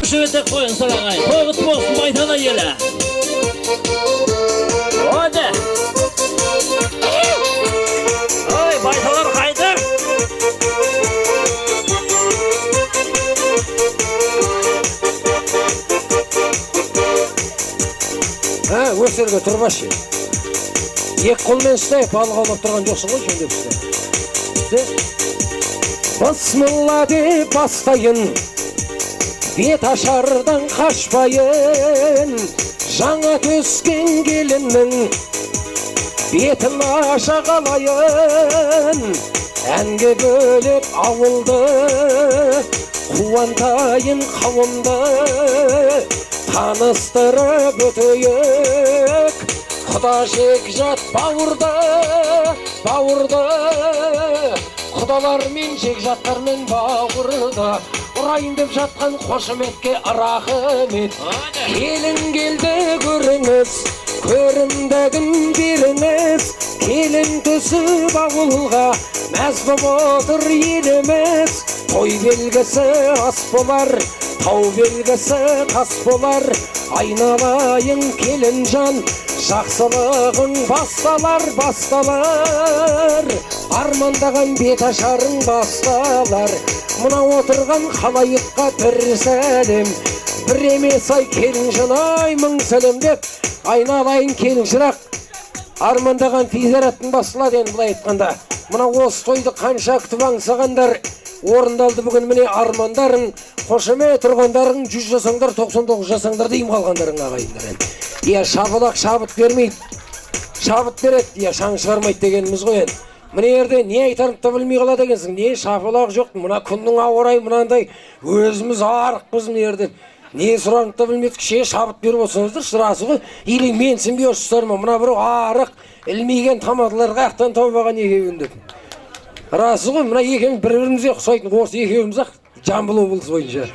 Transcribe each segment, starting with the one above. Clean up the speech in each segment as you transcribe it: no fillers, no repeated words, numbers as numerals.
қошеметтеп қойыңыздар ағайын. Той құтты болсын Байтал елі. Оде. Ой, Байталар қайда? Өсерге тұрбашы. Ек қолмен ұстай, балық аулап тұрған жоқсың ғой, жөндеп ұстай. Бысмылла деп бастайын, бет ашардан қашпайын, жаңа төскен келіннің бетін аша қалайын, әнге бөлеп ауылды, қуантайын қауымды, таныстырып өтейік, құда жекжат бауырды, құдалармен жекжаттармен бауырды, ұрайын деп жатқан қошеметке рахмет. Келін келді көріңіз, көрімдігін беріңіз, келін түсіп ауылға мәз боп отыр еліміз. Той белгісі ас болар, тау белгісі тас болар, айналайын келін жан, жақсылығың басталар, армандаған бет ашарың басталар. Мына отырған халайыққа бір сәлем, бір емес ай келін жанай мың сәлем деп, айналайын келін жырақ, армандаған физараттың басталады енді былай айтқанда. Мына осы тойды қанша күтіп аңсағандар, орындалды бүгін міне армандарың, қошемет тұрғандарың 100 жасаңдар, 99 жасаңдар дейм қалғандарың ағайындар. Иә, шабылақ шабыт бермейді, шабыт береді, иә, шаң шығармайды дегеніміз ғой енді. Міне ерде не айтарымды білмей қалады екенсің, не шапалақ жоқ, мына күннің ауырай мынандай, өзіміз арықпыз міне ерде. Не сұрарымды білмейді, кіші шабыт беріп отырсыңыздар, сұрасы ғой, или менсінбей отырсыздар ма, мына бір арық, ілмеген тамадылар қаяқтан тауып екеуін деп. Расы ғой, мына екеуміз бір-бірімізге ұқсайтын, осы екеуміз-ақ Жамбыл облысы бойынша.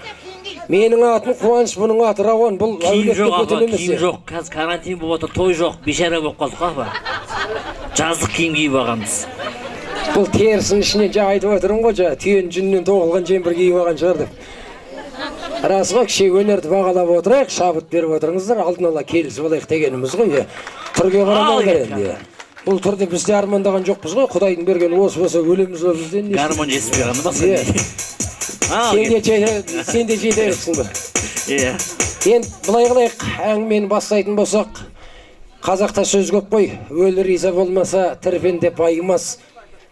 Менің атым Қуаныш, бұның аты Рауан. Бұл әулеттік бөтен емес. Киім жоқ, қазір карантин болып отыр, той жоқ, бейшара болып қалдық қой. Жаздық киім киіп алғанбыз. Бұл терісінің ішінен жа айтып отырмын ғой, жа түйен жүнінен тоғылған жемпір киіп алған шығар деп. Расы ғой, кіші өнерді бағалап отырайық, шабыт беріп отырыңыздар, алдын ала келісіп алайық дегеніміз ғой. Түрге қарамаңдар енді. Бұл түрде бізде армандаған жоқпыз ғой, Құдайдың берген осы болса өлеміз ғой бізден. Гармон жетіспегені ма? Сен де жетерсің ба? Енді былай қылайық, әңгімені бастайтын болсақ, қазақта сөз көп қой, өлі риза болмаса тірпенде байымас,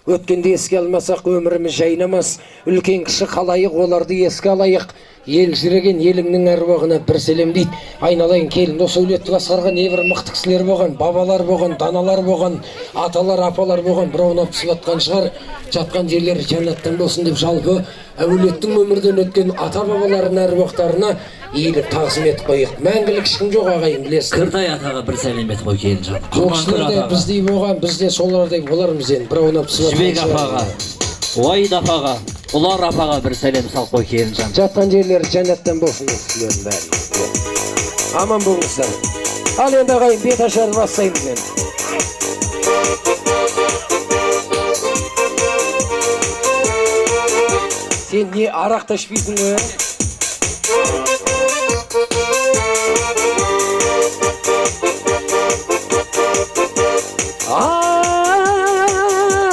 өткенде еске алмасақ өміріміз жайнамас, үлкен кіші қалайық, оларды еске алайық, ел жүреген еліңнің әруағына бір сәлем дейді. Айналайын келін, осы әулетті басқарған небір мықты кісілер болған, бабалар болған, даналар болған, аталар, апалар болған, біреуін түсіп атқан шығар, жатқан жерлері жәннаттан болсын деп жалпы әулеттің өмірден өткен ата бабалардың әруақтарына иіліп тағзым етіп қойық. Мәңгілік ешкім жоқ ағайын, білесің. Кіртай атаға бір сәлем етіп қой келін жан. Жоқшылардай біздей болған, бізде солардай болармыз енді. Біреуін түсіп атқан Жібек апаға, Уайд апаға, Ұлар апаға бір сәлем сал қой келін жан. Жатқан жерлері жәннаттан болсын кісілердің бәрі. Аман болыңыздар. Ал енді ағайын бет ашар бастаймыз енді. Сен не арақта ішпейсің ғой?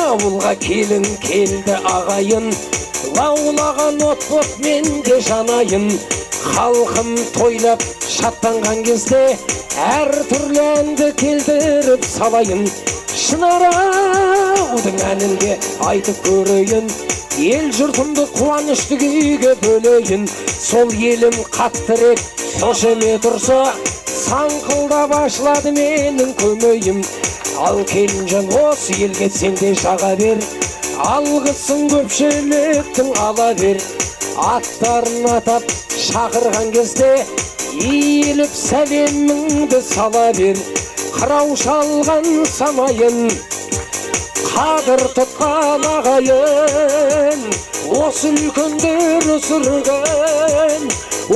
Ауылға келін келді ағайын, лаулаған от боп мен де жанайын. Халқым тойлап шаттанған кезде әр түрлі әнді келтіріп салайын. Шынараудың әнінде айтып көрейін, ел жұртымды қуанышты күйге бөлейін. Сол елім қаттырек қошемет ұрса, саңқылдап ашылады менің көмейім. Ал келінжан осы елге сен де жаға бер, алғысын көпшіліктің ала бер. Аттарын атап шақырған кезде иіліп сәлеміңді сала бер. Қырау шалған самайын, қадір тұтқан ағайын, осы үлкендер өсірген,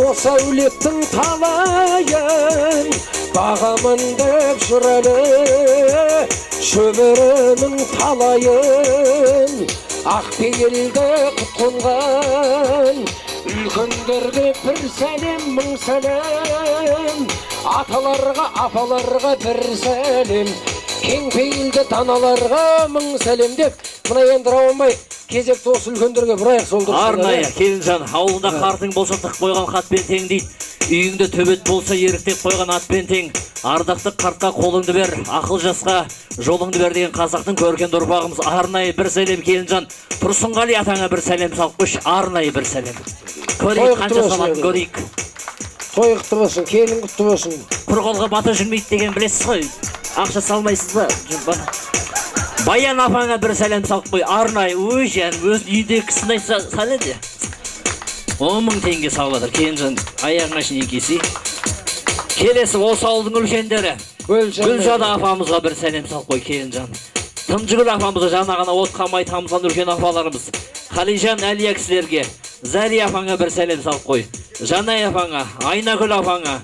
осы әулеттің талайын бағамын деп жүр әлі шөберінің талайын. Ақ пейілді құтқынған үлкендерге бір сәлем, мың сәлем, аталарға, апаларға бір сәлем, кең пейілді даналарға мың сәлем деп, мына енді Рауанбай кезекті осы үлкендерге бір аяқ сол дұрыс. Арнайы Келінжан, ауылда қартың болса тық қойған қатпен тең дейді. Үйіңде төбет болса еріктеп қойған атпен тең. Ардақты қартқа қолыңды бер, ақыл жасқа жолыңды бер деген қазақтың көрген ұрпағымыз. Арнайы бір сәлем Келінжан. Тұрсынғали атаңа бір сәлем салып қойшы. Арнайы бір сәлем. Көрейік қанша салатын көрейік. Той құтты болсын, келін құтты болсын. Құр қолға бата жүрмейді деген білесіз ғой. Ақша салмайсыз ба? Баян апаңа бір сәлем салып қой. Арнайы өз үйде кісін айтса сәледі. 10 мың теңге салып жатыр Келінжан, аяғына шейін кесі. Келесі осы ауылдың үлкендері Гүлжада апамызға бір сәлем салып қой Келінжан. Тымжығыл апамызға жана ғана от қамай тамызған үлкен апаларымыз. Қалижан Әлия кісілерге Зәри апаңа бір сәлем салып қой. Жанай апаңа, Айнагүл апаңа,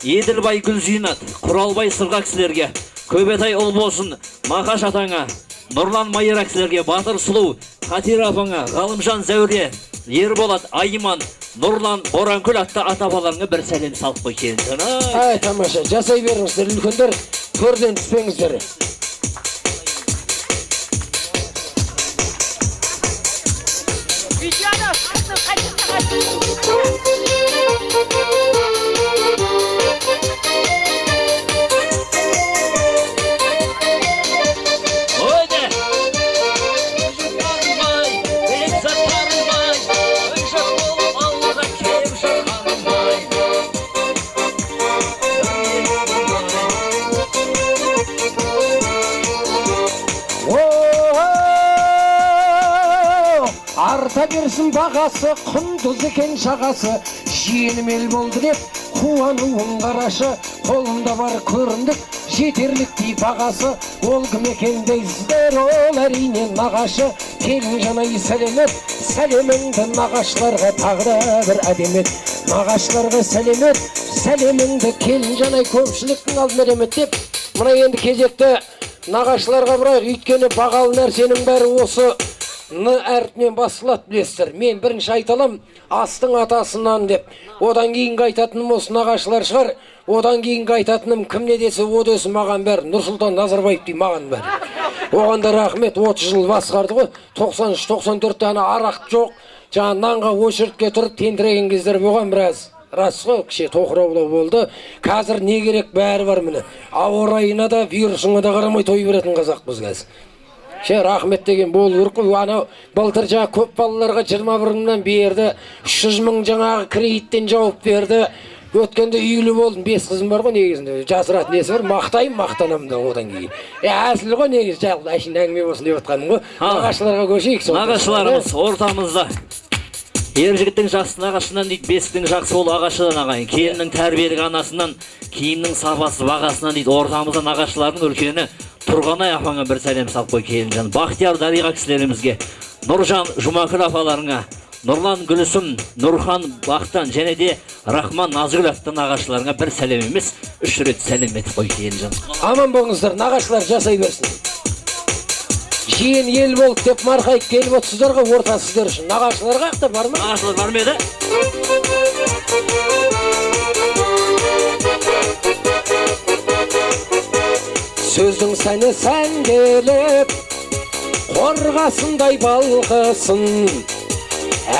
Еділбай Гүлжинат, Құралбай Сырға кісілерге, Көбетай Ұлбосын, Мақаш атаңа, Нұрлан Майыра кісілерге, Батыр Сұлу, Қатира апаңа, Ғалымжан Зәуре, Ерболат Айман, Нұрлан Боранкүл атты ата-бабаларыңа бір сәлем салып қой Келінжан. Ай, тамаша, жасай беріңіздер үлкендер, көрден түспеңіздер. Арта берсін бағасы, құндыз екен шағасы, жиенім ел болды деп қуануын қарашы, қолында бар көрімдік жетерліктей бағасы, ол кім екен дейсіздер, ол әрине нағашы. Келінжан ай сәлемет, сәлеміңді нағашыларға тағы да бір әдемет. Нағашыларға сәлемет, сәлеміңді Келінжан ай көпшіліктің алдына әдемет деп, мына енді кезекті нағашыларға бұрайық, өйткені бағалы нәрсенің бәрі осы Н әрпінен басылады білесіздер. Мен бірінші айталам, астың атасынан деп. Одан кейінгі айтатыным осы нағашылар шығар. Одан кейінгі айтатыным кім не десе о десе маған бәрі. Нұрсұлтан Назарбаев дей маған бәрі. Оғанда рахмет, 30 жыл басқарды ғой. 93-94 таны арақ жоқ. Жаңа нанға очередке тұрып тентіреген кездер болған біраз. Рас қой, кеше тоқыраулау болды. Қазір не керек бәрі бар міне. Ауа райына да, вирусына да қарамай той беретін қазақпыз қазір. Рахмет деген болу керек қой. Анау былтыр жаңа көп балаларға 21 мыңнан берді. 300 мың жаңағы кредиттен жауып берді. Өткенде үйлі болдым, 5 қызым бар ғой негізінде. Жасыратын несі бар, мақтайым, мақтанамын да одан кейін. Әсіл ғой негізі, жалғыз әшейін әңгіме болсын деп отқаным ғой. Нағашыларға көшейік. Нағашыларымыз ортамызда. Ер жігіттің жақсы нағашынан дейді, бесіктің жақсы ол ағашыдан ағайын. Келіннің тәрбиелік анасынан, киімнің сапасы бағасынан дейді, ортамызда нағашылардың үлкені Тұрғанай апаңа бір сәлем салып қой Келінжан. Бақтияр Дариға кісілерімізге, Нұржан Жұмакүл апаларыңа, Нұрлан Гүлісім, Нұрхан Бақтан және де Рахман Назгүл атты нағашыларыңа бір сәлем емес, 3 рет сәлем етіп қой Келінжан. Аман болыңыздар, нағашылар жасай берсін. Жиен ел болып деп марқайып келіп отырсыздар ғой, орта сіздер үшін. Нағашыларға ақта бар ма? Нағашылар бар ма еді? Сөздің сәні сәнделіп, қорғасындай балқысын,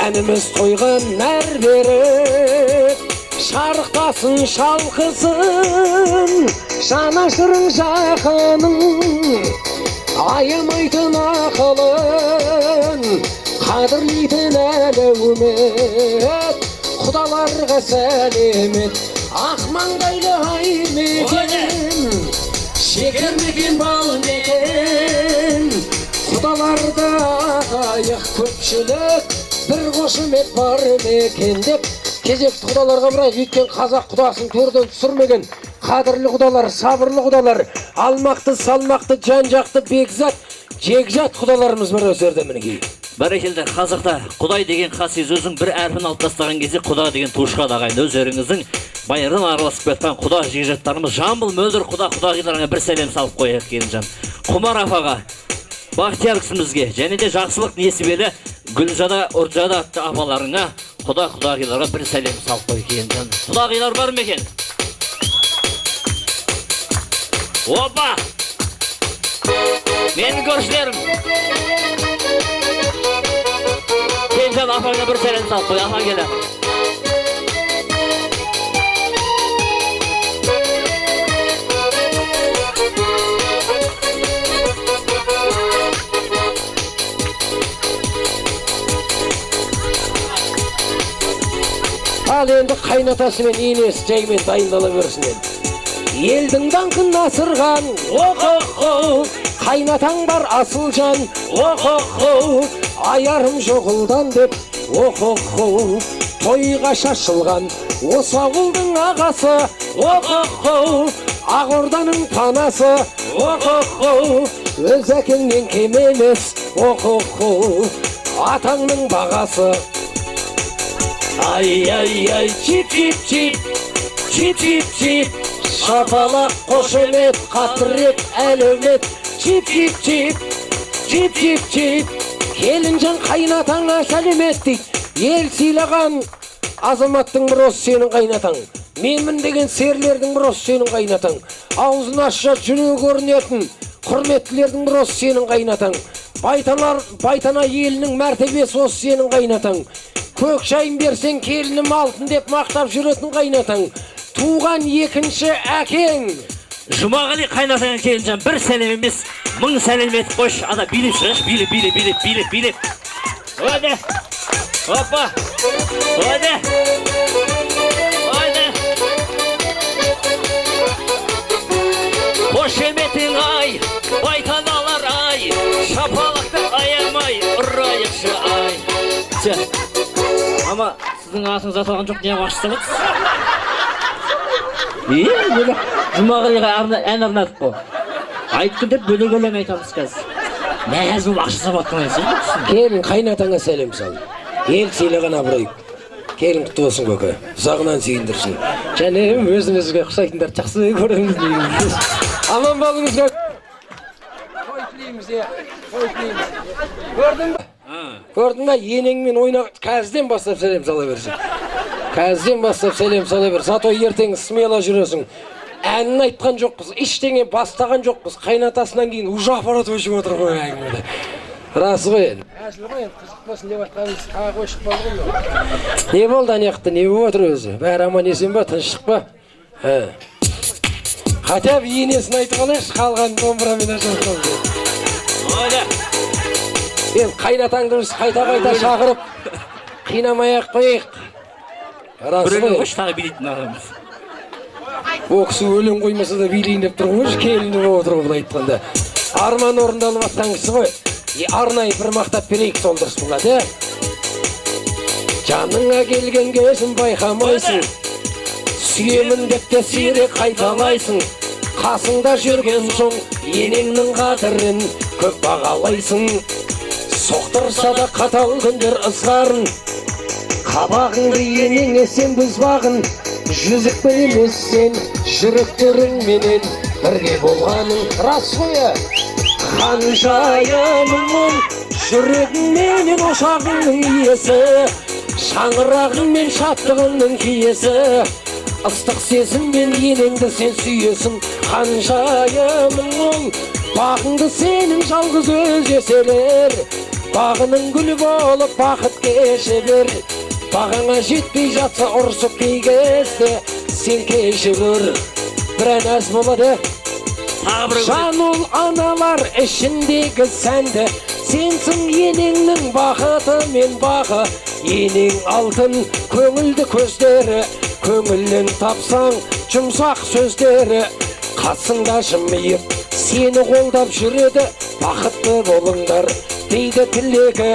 әніміз тойған нәр беріп, шарықтасын шалқысын, жанашырың жақының, аямайтын ақылын, қадірлейтін әлеумет, құдаларға сәлемет, ақмаңдайлы ай мекен, шекермеген бал мекен, құдаларда аяқ көпшілік, бір қошемет бар мекен деп, кезекті құдаларға бұрайық, өйткен қазақ құдасын төрден түсірмеген, қадірлі құдалар, сабырлы құдалар, алмақты, салмақты, жан-жақты, бекзат, жекжат құдаларымыз бар өсерді мінекей. Бәрекелді, қазақта құдай деген қасиет өзің бір әрпін алып тастаған кезде құда деген туышқа ағайын өздеріңіздің байырдан араласып кеткен құда жекжаттарымыз Жамбыл мөлдір құдағиларыңа бір сәлем салып қояйық Келінжан. Құмар апаға, Бақтияр кісімізге және де жақсылық несібелі Гүлжада Үржада атты апаларыңа, Құдағиларға бір сәлем салып қой келінжан. Құдағилар бар ма екен? Опа! Менің көршілерім. Келінжан апаңа бір сәлем салып қой, апаң келі. Ал енді қайнатасы мен енесі жаймен дайындала берсін енді. Елдің даңқын асырған, о-хо-хо, қайнатаң бар асыл жан, о-хо-хо, аярым жоғылдан деп, о-хо-хо, тойға шашылған, осы ауылдың ағасы, о-хо-хо, Ақорданың панасы, о-хо-хо, өз әкеңнен кем емес, о-хо-хо, атаңның бағасы. Ай-ай-ай, чип-чип-чип, чип-чип-чип, шапалақ қошемет, қатырет әлеумет, чип-чип-чип, чип-чип-чип, келінжан қайнатаңа сәлемет дейді. Ел сыйлаған азаматтың бір осы сенің қайнатаң. Менмін деген серлердің бір осы сенің қайнатаң. Аузын ашса жүрегі көрінетін құрметтілердің бір осы сенің қайнатаң. Байтана елінің мәртебесі осы сенің қайнатаң. Көк шайын берсең келінім алтын деп мақтап жүретін қайнатаң. Туған екінші әкең. Жұмағали қайнатаң келінжан бір сәлем емес, 1000 сәлем етіп қойш. Ада билеп шығаш, билеп. Ойде. Опа. Ойде. Қошеметің ай, байтаналар ай, шапалақты аямай, ұрайықшы ай. Ama sizin ağzınız atılған жоқ, не бақшысыңыз? Бөлі Жұмағалиға ән арнадық қой. Айтқы деп бөлек өлең айтамыз қазір. Нәз бұл бақшысы баттыңыз. Келін қайнатаңа сәлем сал. Ел сыйлаған абырой. Келін құтты болсын көке. Ұзағынан сүйіндірсін. Және өзіңізге құсайтындар жақсы көреміз дейміз. Аман болыңыз көк. Той тілейміз, той тілейміз. Көрдің ба, енеңмен ойнақ қазден бастап сәлем сала берсін. Қазден бастап сәлем сала бер. Зато ертең смело жүресің. Әнін айтқан жоқпыз, ештеңе бастаған жоқпыз. Қайнатасынан кейін уже аппарат өшіп отыр ғой әңгімеде. Рас ғой енді. Әшіл ғой енді, қызықпасын деп айтқанымыз тағы өшіп қалды ғой. Не болды анаяқты, не болып отыр өзі? Бәрі аман есен ба, тыныштық па? Хотя бы енесін айтып қалайшы, қалған домбырамен ашып қалды. Енді қайнатаңды біз қайта-қайта шақырып, қинамай-ақ қойық. Рас ғой. Біреуін қош тағы билейтін ағамыз. О кісі өлең қоймаса да билейін деп тұр ғой, келіні болып отыр ғой айтқанда. Арман орындалып атқан кісі ғой. Арнайы бір мақтап берейік, сол дұрыс болады. Жаныңа келген кезін байқамайсың, сүйемін деп те сирек қайталайсың. Қасыңда жүрген соң енеңнің қадірін көп бағалайсың. Соқтырса да қатал күндер ызғарын, қабағыңды енеңе сен бұзбағын. Жүзікпен емес сен жүректеріңменен бірге болғаның рас қоя. Қаншайымың мұң жүрегіңменен ошағыңның иесі, шаңырағыңмен шаттығыңның киесі. Ыстық сезіммен енеңді сен сүйесің. Қаншайымың мұң бағыңды сенің жалғыз өз еселер. Бағының гүлі болып бақыт кеше бер. Бағаңа жетпей жатса ұрсып кей кезде сен кешігір. Бір ән әз болады. Жан ол аналар ішіндегі сәнді, сенсің енеңнің бақыты мен бағы. Енең алтын көңілді көздері, көңілін тапсаң жұмсақ сөздері. Қасыңда жымиып сені қолдап жүреді, бақытты болыңдар дейді тілегі.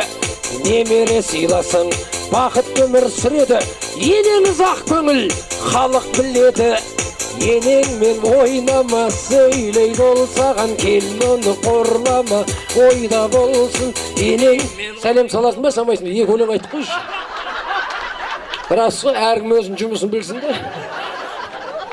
Немере сыйласаң бақытты өмір сүреді, енеңіз ақ көңіл халық біледі. Енеңмен ойнама, сөйлейді ол саған, келін оны қорлама, ойда болсын енең. Сәлем саласың ба, самайсың ба? Екі өлең айтып қойшы. Рас қой, әркім өзінің жұмысын білсін де.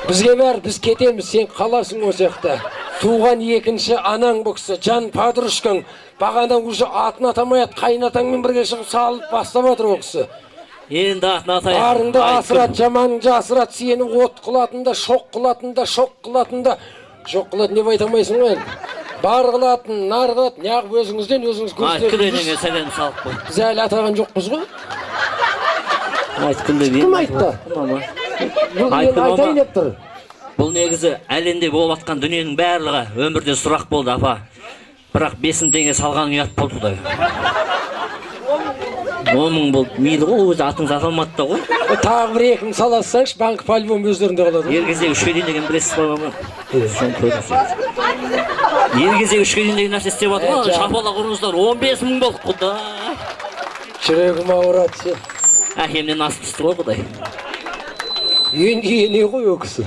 Бізге бәрі, біз кетеміз, сен қаласың осы жақта. Туған екінші анаң бұл кісі, жан подружкаң. Бағанадан уже атын атамай ат, қайнатаңмен бірге шығып салып бастап отыр ол кісі. Енді атын атайын. Барыңды асырат, жаман жасырат, сені от қылатында, шоқ қылатында, жоқ қылатын деп айта алмайсың ғой. Бар қылатын, нар қылатын, неғып өзіңізден өзіңіз көрсетіп. Күлденіңе сәлем салып қой. Біз әлі атаған жоқпыз ғой. Айт күлден. Кім айтты? Бұл енді айтайын деп тұр. Бұл негізі әлемде болып атқан дүниенің барлығы өмірде сұрақ болды, апа. Бірақ 5 теңге салған ұят болды да. 10 мың болды. Мейлі ғой, өзі атыңыз аталмады да ғой. Тағы бір 2 мың саласаңшы, банк по-любому өздерінде қалады. Ергездегі 3-ке дейін деген білесіз ба? Соны көріңіздер. Ергездегі 3-ке дейін деген нәрсе істеп жатыр ғой. Шапалақ ұрыңыздар, 15 мың болды, құдай. Жүрегім ауырады сен. Әкемнен асып түсті ғой, құдай. Енді не ғой өкісі?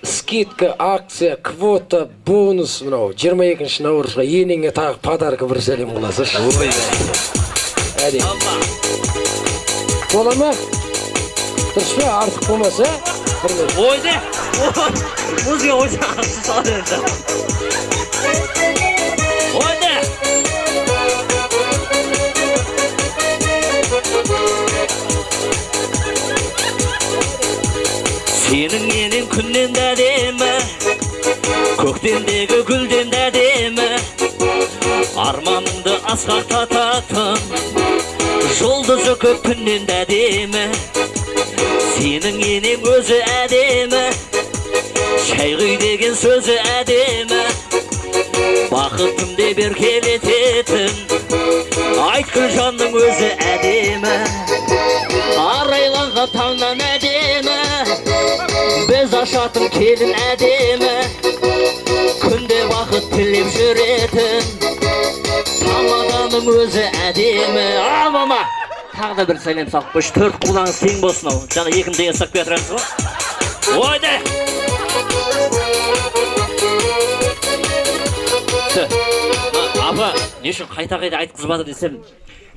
Скидка, акция, квота, бонус мынау 22 наурызға енеңе тағы подарка бір сәлем қыласыз. Әде. Бола ма? Дұрыс па, артық болмаса? Ойды! Мұзға ойды ақсы салады енді. Ойды! Сенің енең күннен де әдемі, көктемдегі гүлден де әдемі, арманыңды асқақтататын жұлдызы көп күннен де әдемі. Сенің енең өзі әдемі, шай құй деген сөзі әдемі, бақытымды еркелететін айткүл жанның өзі әдемі. Арайланған таңнан әдемі, біз ашатын келін әдемі, күнде бақыт тілеп жүретін тамаданың өзі әдемі. Ал мама, тағы да бір сәлем салып қойшы, 4 қолаңыз тең болсын ау. Жаңа 2 теңге сақ береміз ғой. Ойды! Апа, не үшін қайта-қайта айтқызбады десем,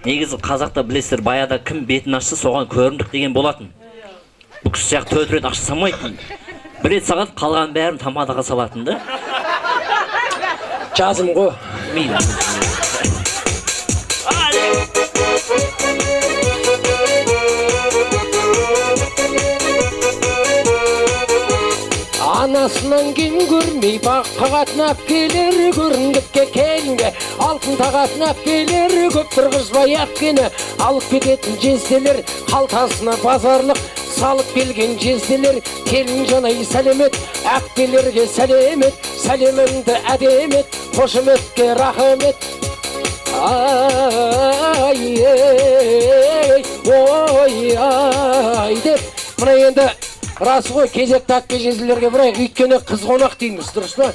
негізі қазақта білесіздер, баяда кім бетін ашса соған көрімдік деген болатын. Бұл кісі сияқты 4 рет ақша салмайтын. 1 рет сағат қалған бәрін тамадаға салатын да. Жазым ғой. Мейлі. Анасынан кем көрмей баққа қатынап келер, көріндікке келінге алтын тағатынап келер, көп тұрғызбай әпкені алып кететін жезделер, қалтасына базарлық салып келген жезделер. Келін жанай сәлемет, әпкелерге сәлемет, сәлемімді әдемет, қошеметке рахмет. Ай, ой, ай деп, мына енді рас ғой, кезекті әпке жезділерге бірайық, өйткені қыз қонақ дейміз, дұрыс па?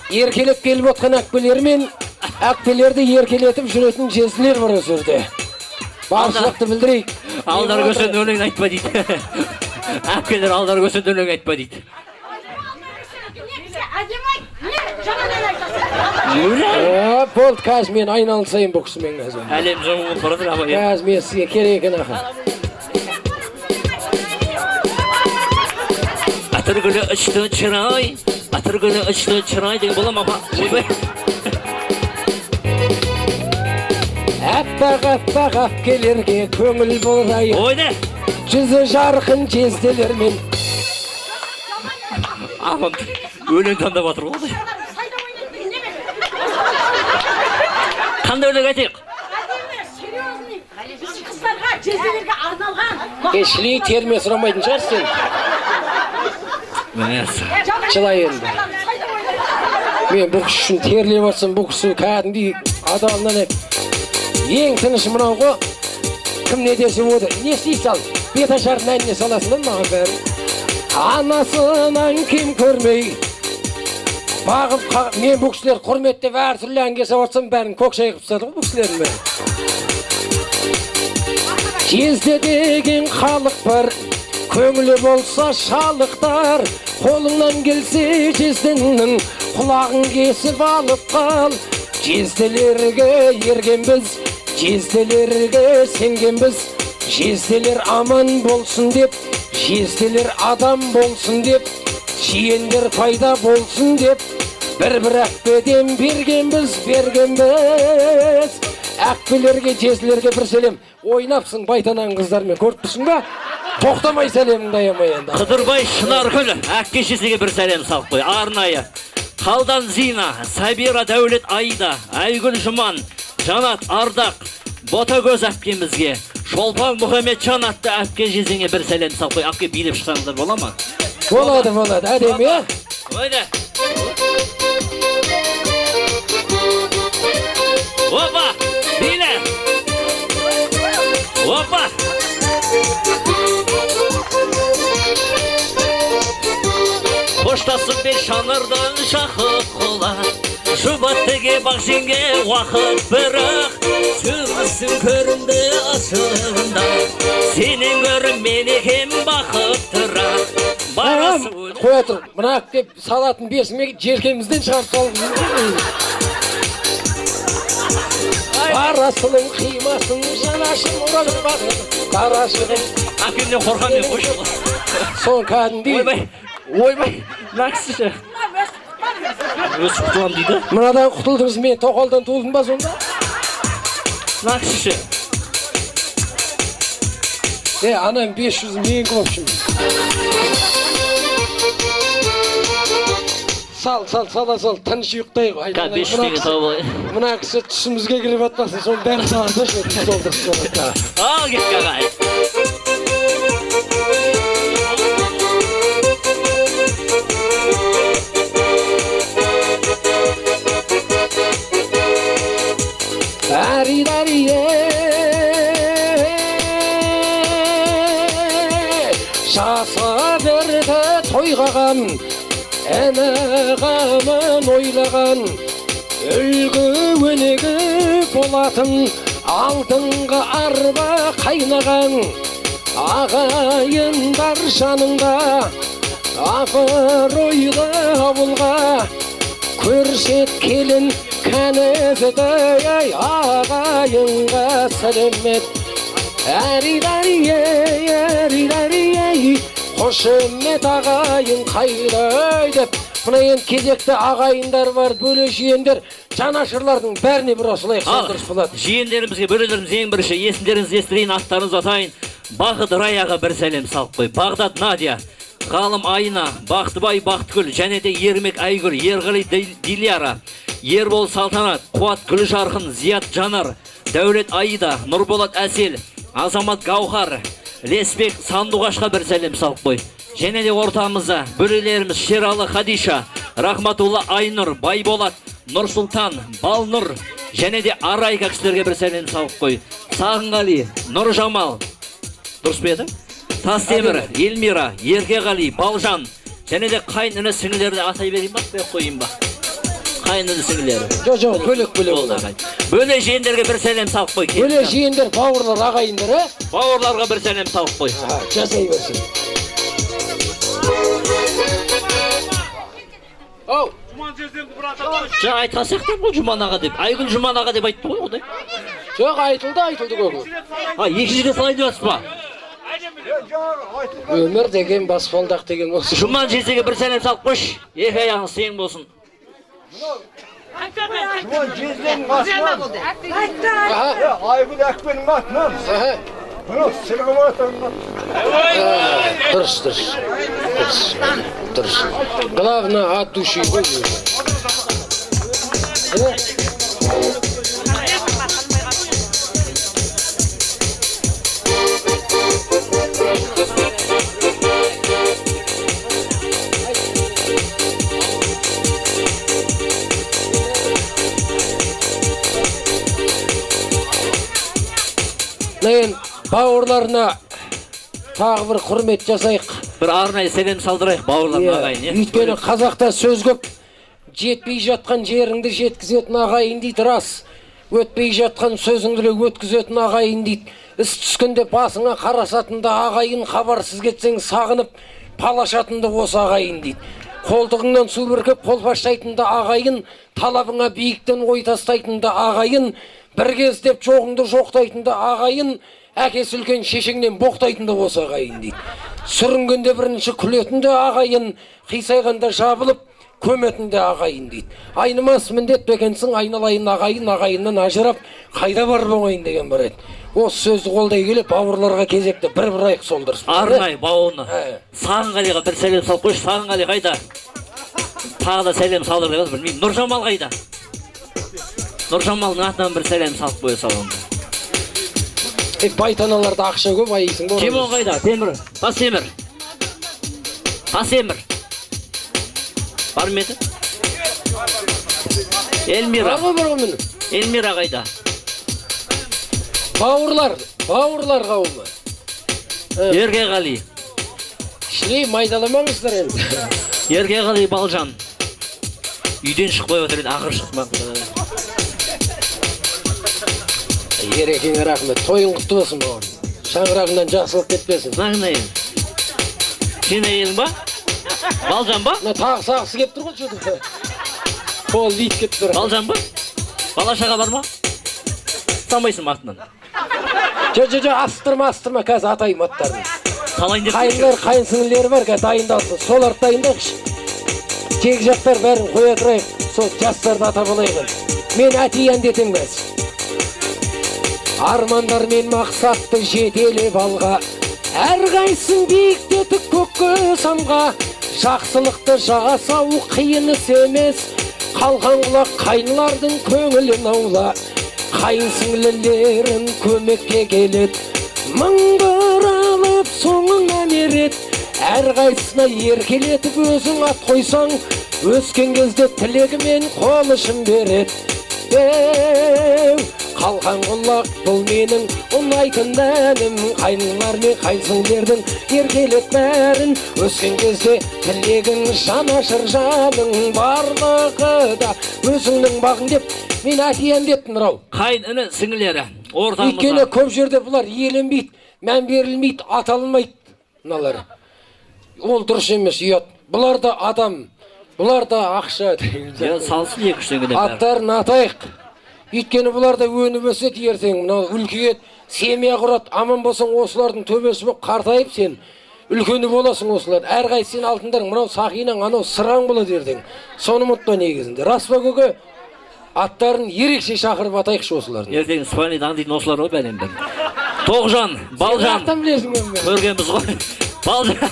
Еркелеп келіп отқан әпкелер мен әпкелерді еркелетіп жүретін жезділер бар осы жерде. Баршылықты білдірейік. Алдар көсен өлең айтпа дейді. Әпкелер алдар көсен өлең айтпа дейді. Болды, қазір мен айналысайын бұл кісімен қазір. Әлем жамын қорыдыр апа. Қазір мен сізге керек екен аға. Атыргүлі ұшты чырай, атыргүлі ұшты чырай деген болам апа. Әппақ әпкелерге көңіл болайын. Ойды! Жүзі жарқын жезделермен. Апам өлең таңдап атыр ғой. Қандай өлең айтайық? Қыздарға, жезделерге арналған. Кешілей терме сұрамайтын шығар сен. Жылай енді. Мен бұл кісі үшін терлеп атсам, бұл кісі кәдімдей адалынан ең тыныш мынау ғой. Кім не десе оды. Не істей сал? Бет ашардың әніне саласың маған бәрі. Анасынан кем көрмей бағып, мен бұл кісілер құрметтеп әр түрлі әнге сауатсам бәрін көкшай қып тастады ғой бұл кісілердің бәрі. Жезде деген халық бар, көңілі болса шалықтар, қолыңнан келсе жездеңнің құлағын кесіп алып қал. Жезделерге ергенбіз, жезделерге сенгенбіз, жезделер аман болсын деп, жезделер адам болсын деп, жиендер пайда болсын деп, бір әпкеден бергенбіз. Әкпелерге, жезлерге бір сәлем. Ойнапсың байтанан қыздармен, көріп тұрсың ба? Тоқтамай сәлеміңді аямай енді. Қыдырбай Шынаркүл әке-шешеге бір сәлем салып қой. Арнайы Қалдан Зина, Сабира Дәулет Айда, Айгүл Жұман, Жанат Ардақ, Ботагөз әпкемізге, Шолпан Мұхаммеджан атты әпке-шешеңе бір сәлем салып қой. Әпке билеп шықсаңыздар бола ма? Болады, әдемі, е? Ойда. Опа, биле. Опа. Қоштасып бер шанырдан шақып қола, жұбаттыге бақшенге уақыт бірақ, сөмісің көрінді ашылығында, сенен көрім мен екем бақыттырақ. Қоя тұр, мына деп салатын бесіме жеркемізден шығарып салып. Арасының қимасын жанашым ұралып бағын, қарашығын. Әкемден қорған мен қойшы. Соң кәдімдей. Ойбай, нақсышы. Өз құтылам дейді. Мұнадан құтылдыңыз, мен тоқалдан туылдым ба сонда? Нақсышы. Анам 500 мен көпшім. Сал, тыныш ұйықтайық. Қа 500 деген тауып алайын. Мұна кісі түсімізге кіріп атпасын, соның бәрі сағында ше, Ал кетке ағай. Жаса берді тойғаған, әнағамын ойлаған, үлгі өнегі болатын, алдыңғы арба қайнаған, ағайындар жаныңда, абыройлы ауылға, көрсет келін кәнізді, ағайынға сәлемет. Әридари, қошемет ағайын қайдай деп. Мұна енді кезекті ағайындар бар, бөле жиендер, жанашырлардың бәріне бір осылай қылдырыс болады. Жиендерімізге, бөлелеріміз ең бірінші, есімдеріңізді естірейін, аттарыңыз атайын. Бақыт Раяға бір сәлем салып қой. Бағдат Надя, Ғалым Айна, Бақтыбай Бақтыгүл, және де Ермек Айгүл, Ерғали Диляра, Ербол Салтанат, Қуат Гүлжарқын, Зият Жанар, Дәулет Аида, Нұрболат Әсел, Азамат Гаухар, Леспек Сандуғашқа бір сәлем салып қой. Және де ортамызда бөлелеріміз Шералы Хадиша, Рахматулла Айнұр, Байболат, Нұрсұлтан, Балнұр, және де Арайка кісілерге бір сәлем салып қой. Сағынғали, Нұржамал, дұрыс беді? Тастемір, Елмира, Еркеғали, Балжан, және де қайын іні сіңілерді атай берейін ба, қойын ба? Қайын іні сіңілері. Жоқ, бөлек. Бөле жиендерге бір сәлем салып қой. Бөле жиендер, бауырлар, ағайындар, ә? Бауырларға бір сәлем салып қой. Жасай берсін. Ау! Жа айтқан сияқтан бұл Жұман аға деп. Айгүл Жұман аға деп айтты ғой одай. Жоқ, айтылды көңіл. Екінші рет салайын деп жатсыз ба? Өмір деген баспалдақ деген осы. Жұман жезеге бір сәлем салып қойш. Екі аяғыңыз тең болсын. Жұман жезенің атынан. Айгүл әкпенің атынан. Сырғым атынан. Дұрыс. Главное, от души выйдет. Мен бауырларына тағы бір құрмет жасайық. Бір арнайы сәлем салдырайық бауырларына ағайын. Өйткені қазақта сөз көп. Жетпей жатқан жеріңді жеткізетін ағайын дейді, рас. Өтпей жатқан сөзіңді өткізетін ағайын дейді. Іс түскенде басыңа қарасатында ағайын, хабарсыз кетсең сағынып палашатында осы ағайын дейді. Қолтығыңнан су бүркіп қол паштайтында ағайын, талабыңа биіктен ой тастайтында ағайын, бір кездеп жоғыңды жоқтайтында ағайын, әкесі үлкен шешеңнен боқтайтында осы ағайын дейді. Сүрінгенде бірінші күлетінде ағайын, қисайғанда жабылып, көметінде ағайын дейді. Айнымас міндет бекенсің, айналайын ағайын, ағайыннан ажырап, қайда бар болайын деген бар еді. Осы сөзді қолдай келіп, бауырларға кезекті бір айық сол дұрыс. Арнай бауыны. Сағынғалиға бір сәлем салып қойшы. Сағынғали қайда? Тағы да сәлем салдыр деп білмеймін. Нұржамал қайда? Нұржамалдың атынан бір сәлем салып қоя салғанда. Байтаналарда ақша көп айысың бол. Кем ол қайда? Темір. Тасемір. Тасемір. Бар ма еді? Эльмира. Эльмира қайда? Бауырлар қауымы. Ергеғали. Шілей майдаламаңыздар енді. Ергеғали Балжан. Үйден шықпай өтіреді, ақыр шықпақ. Ерекеңе рахмет, тойың құтты болсын бауыр. Шаңырағынан жақсылық кетпесін. Нағынайын. Сен әйелің ба? Балжан ба? Тағы сағысы кеп тұр ғой жүді. Қол лит кеп тұр. Балжан ба? Балашаға бар ма? Самайсың артынан. Астырма, қазір атайым аттарын. Қалайын деп Қайынлар, қайын сіңілері бар, қазір дайындалсын. Соларды дайындақшы. Тек жақтар бәрін қоя тұрайық. Сол жастарды атап алайық. Мен әтиян детем қазір. Армандар мен мақсатты жетелеп алға, әрқайсың биіктетіп көкке самға. Жақсылықты жасау қиын іс емес, қалған құлақ қайнылардың көңілін аула. Қайын сіңлілерін көмекке келет, мың алып соңыңнан ерет. Әрқайсына еркелетіп өзің ат қойсаң, өскен кезде тілегімен қол ұшын берет. Қалған құлақ бұл менің ұнайтын әнім, қайнылар мен қайсыңдердің еркелет бәрін. Өскен кезде тілегін жанашыр жаның, барлығы да өзіңнің бағың деп мен әтиян деттім рау. Қайын іні сіңілері ортамызда. Өйткені көп жерде бұлар еленбейді, мән берілмейді, аталынбайды мыналар. Ол дұрыс емес, ұят. Бұлар да адам, бұлар да ақша. Салсын екі-үш теңгеден бәрі. Аттарын атайық. Өйткені бұлар да өніп өсет ертең. Мынау үлкейет, семья құрат. Аман болсаң осылардың төбесі болып қартайып сен үлкені боласың осылар. Әрқайсы сен алтындарың, мынау сақинаң, анау сыраң болады ертең. Соны ұмытпа негізінде. Рас па көке? Аттарын ерекше шақырып атайықшы осылардың. Ертең спальныйдан дейтін осылар ғой бәлемді. Тоғжан, Балжан. Көргенбіз ғой. Балжан.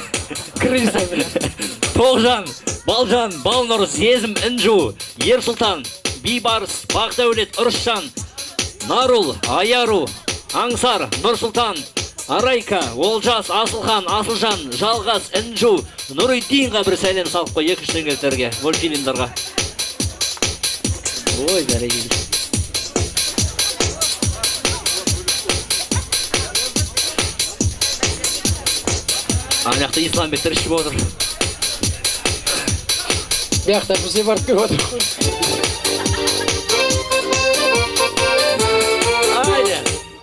Тоғжан, Балжан, Балнұр, Сезім, Інжу, Ерсұлтан, Бейбарыс, Бақдәулет, Ұрысжан, Нарул, Аяру, Аңсар, Нұрсұлтан, Арайка, Олжас, Асылхан, Асылжан, Жалғас, Інжу, Нұриддинға бір сәлем салып қой екі-үш теңгелерге, мультфильмдарға. Ой, бәрекелді. Аяқта Исламбек тірішіп отыр. Яқта бізде барып кеп отыр. Айде.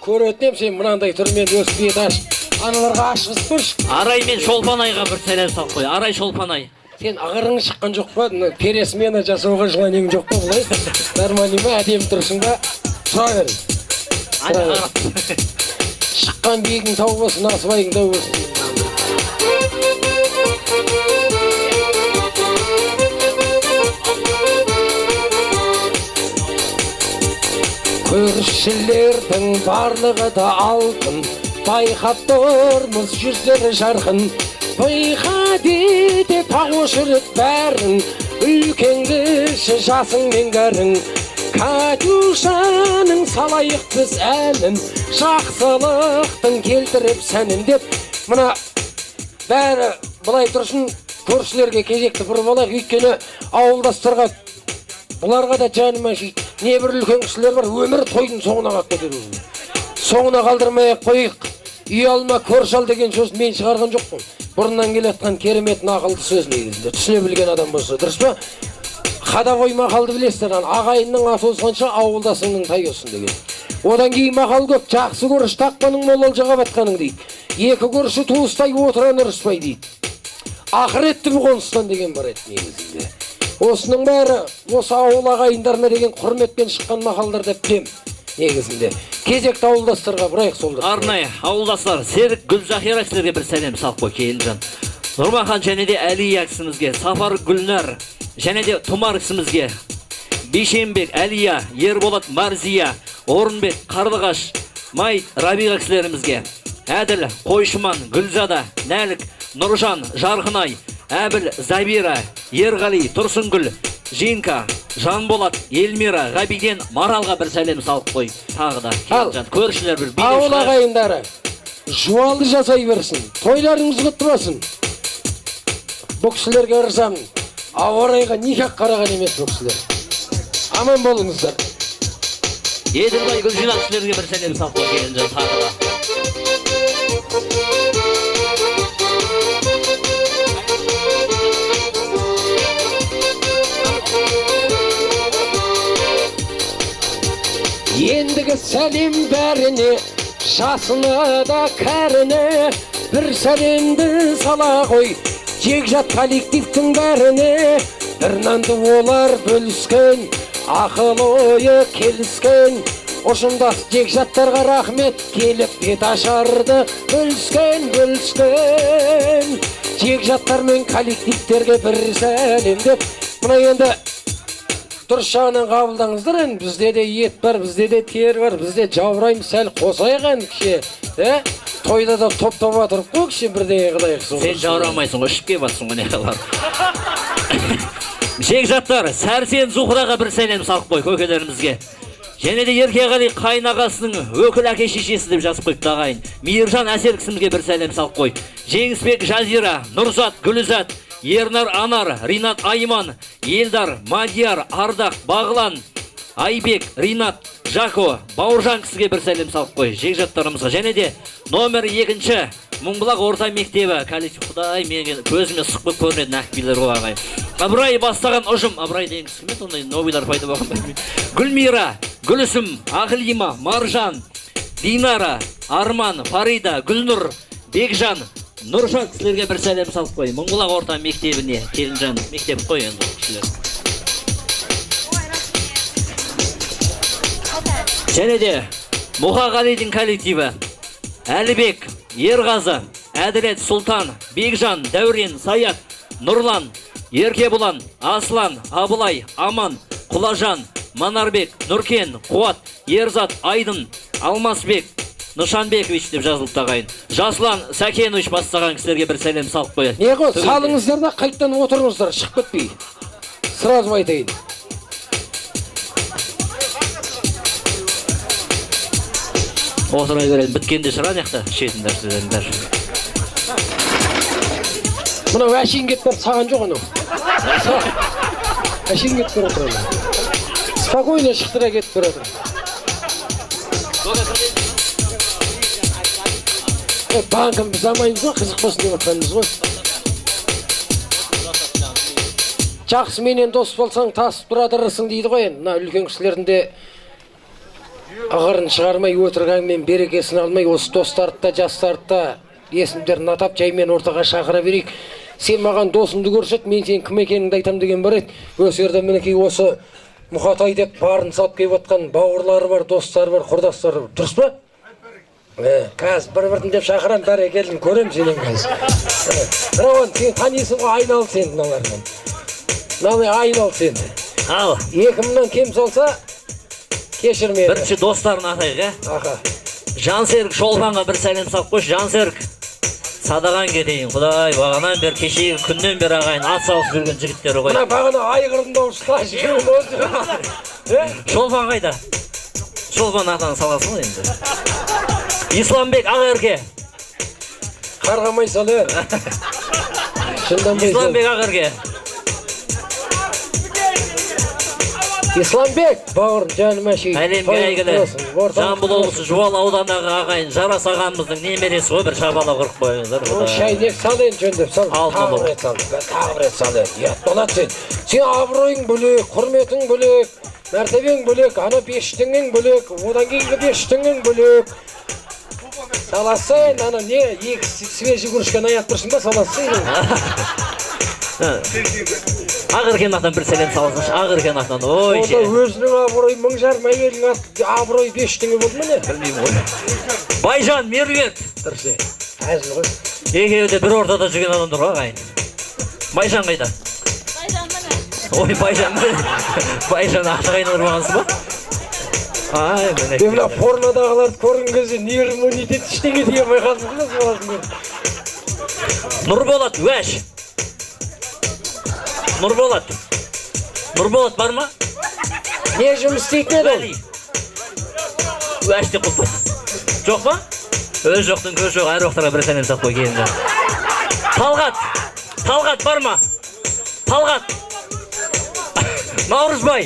Көретінем сен мынандай түрмен өз бет ашып, аналарға ашқызып көрші. Арай мен Шолпанайға бір сәлем салып қой. Арай Шолпанай. Сен ағырың шыққан жоқ па? Пересмена жасауға желаниең жоқ па бұлай? Нормальный ма? Әдемі тұрсың ба? Тұра бер. Шыққан биігің тау болсын, асыбайың тау болсын. Көршілердің барлығы да алтын, байқап тұрмыз жүздері жарқын. Байқа деді тау жүріп бәрін, үлкенді жасың мен кәрің. Катюшаның салайық біз әнін, жақсылықтың келтіріп сәнін деп. Мына бәрі бұлай тұрсын, көршілерге кезекті бұрып алайық, өйткені ауылдастарға бұларға да жаныма жейді. Не бір үлкен кісілер бар, өмір тойдың соңына қап кетер өзін. Соңына қалдырмай-ақ қойық. Үй алма, көрші ал деген сөз мен шығарған жоқпын. Бұрыннан келетқан керемет нақылды сөз негізінде. Түсіне білген адам болса, дұрыс па? Қадағой мақалды білесіздер, ағайынның аты озғанша ауылдасыңның тай olsun деген. Одан кейін мақал көп, жақсы көріш тақпаның мол олжаға батқаның дейді. Екі көрші туыстай отыран ұрыспай дейді. Ақыретті бұл қоныстан деген бар еді негізінде. Осының бәрі осы ауыл ағайындарына деген құрметпен шыққан мақалдар деп білем негізінде. Кезекті ауылдастарға бұрайық солды. Арнайы ауылдастар, Серік Гүлзахира сіздерге бір сәлем салып қой Келінжан. Нұрмахан және де Әлия кісімізге, Сафар Гүлнар, және де Тұмар кісімізге, Бейшенбек, Әлия, Ерболат, Марзия, Орынбек, Қарлығаш, Майт, Рабиға кісілерімізге, Әділ, Қойшыман, Гүлзада, Нәлік, Нұржан, Жарқынай, Әбіл, Забира, Ерғали, Тұрсынгүл, Жинка, Жанболат, Елмира, Ғабиден, Маралға бір сәлем салып қой. Тағы да, көршілер бір ауыл ағайындары, жуалды жасай берсін, тойларыңыз құтты болсын. Бұл кісілерге ырзамын. Ауа райға никак қараған емес бұл кісілер. Аман болыңыздар. Еділбай Гүлжинақ кісілерге бір сәлем салып қой келінжан тағы да. Ендігі сәлем бәріне, жасына да кәріне, бір сәлемді сала қой, жекжат коллективтің бәріне. Бір нанды олар бөліскен, ақыл ойы келіскен, ұшындас жекжаттарға рахмет, келіп бет ашарды бөліскен. Жекжаттар мен коллективтерге бір сәлем деп, мұна енді дұрыс жағынан қабылдаңыздар. Бізде де ет бар, бізде де тер бар, бізде жаурайым сәл қосайық кеше. Тойда да топ-топ атырып қой кеше бірдеңе қылайық. Сен жаурамайсың, ішіп кебатсың не қылар. Жекжаттар, Сәрсен Зухраға бір сәлем салып қой көкелерімізге. Және де Еркеғали қайнағасының өкіл әке шешесі деп жазып қойыпты ағайын. Мейіржан Әсер кісімізге бір сәлем салып қой. Жеңісбек Жазира, Нұрзат, Гүлізат, Ернар Анар, Ринат Айман, Елдар, Мадияр, Ардақ, Бағлан, Айбек, Ринат, Жако, Бауыржан кісіге бір сәлем салып қой жекжаттарымызға. Және де номер 2-ші Мұңбұлақ орта мектебі коллектив. Құдай менің көзіме сұқ болып көрінеді нәкбилер ғой ағайын. Абырай бастаған ұжым, Абырай деген кісі кім еді, ондай новилар пайда болған. Гүлмира, Гүлісім, Ақылима, Маржан, Динара, Арман, Фарида, Гүлнұр, Бекжан, Нұржан кісілерге бір сәлем салып қой. Мұңбұлақ орта мектебіне, Келінжан мектеп қой енді кісілер. Және де Мұхағалидің коллективі Әлібек, Ерғазы, Әділет, Сұлтан, Бекжан, Дәурен, Саят, Нұрлан, Еркебұлан, Аслан, Абылай, Аман, Құлажан, Манарбек, Нұркен, Қуат, Ерзат, Айдын, Алмасбек, Нышанбекович деп жазылып тағайын. Жаслан Сәкенович бастаған кісілерге бір сәлем салып қой. Не ғой, салыңыздар да қайттан отырыңыздар, шығып кетпей. Сразу айтайын. Отырай береді, біткенде шығар аяқта ішетіндер сіздеріндер. Мынау әшейін кетіп саған жоқ анау. Әшейін кетіп отырады. Спокойно шықтыра кетіп тұрады. Банкім біз амаймыз ғой, қызық болсын деп отырмыз ғой. Жақсы менен дос болсаң тасып тұрадырысың дейді ғой. Мына үлкен кісілерінде ағырын шығармай өтірген мен берекесін алмай, осы достарды да жастарды да есімдерін атап жаймен ортаға шақыра берейік. Сен маған досымды көрсет, мен сен кім екеніңді айтам деген бар еді. Осы жерде мінекей осы Мұқатай деп барын салып келіп отқан бауырлары бар, достары бар, құрдастары бар. Дұрыс па? Қазір бір-бірін деп шақырам, бәрекелдін көрем сенен қазір. Рауан, сен танисың ғой, айнал сен мыналардан. Мынаны айнал сен. Ал. 2000-нан кем салса, кешір мені. Бірінші достарын атайық, Аха. Жансерік Шолпанға бір сәлем салып қойшы. Жансерік, садаған кетейін. Құдай, бағанан бер, кешегі күннен бер ағайын ат салып жүрген жігіттері ғой. Мына бағана айғырында ұшта жүрген болды. Шолпан қайда? Шолпан атаны саласың ғой енді. Исламбек Ағерке. Қарғамай салы. Исламбек Ағерке. Исламбек, бауырым, жаным әшейін. Әлемге әйгілі. Жамбыл облысы Жуал аудандағы ағайын Жарас ағамыздың немересі ғой, бір шабала құрып қойыңыздар. Шайнек сал енді жөндеп сал. Тағы бір рет сал. Ят болады сен. Сен абыройың бөлек, құрметің бөлек, мәртебең бөлек, ана 5 теңгең бөлек, одан кейінгі 5 теңгең бөлек. Саласың, ана не, екі свежий күрішкен аят тұрсын ба, саласың. Ағыркен ақтан бір сәлем саласыншы, Ағыркен ақтан, ой ше. Онда өзінің абырой 1000 жарым әйелің абырой 5 теңге болды ма не? Білмеймін ғой. Байжан, Меруерт. Тұрсы, әзіл ғой. Екеуі де бір ортада жүрген адамдар ғой ағайын. Байжан қайда? Ой, Байжан ақша қайнатып алғансыз ба? Ай, міне. Мына порнодағыларды көрген кезде нейромонитет ештеңе дей алмай қалдым ғой. Нұрболат, уәш. Нұрболат бар ма? Не жұмыс істейтін еді ол? Уәш деп қойып. Жоқ па? Өз жоқтың көз жоқ, әр уақыттарға бір сәлем салып қой келінжан. Талғат бар ма? Талғат. Наурызбай.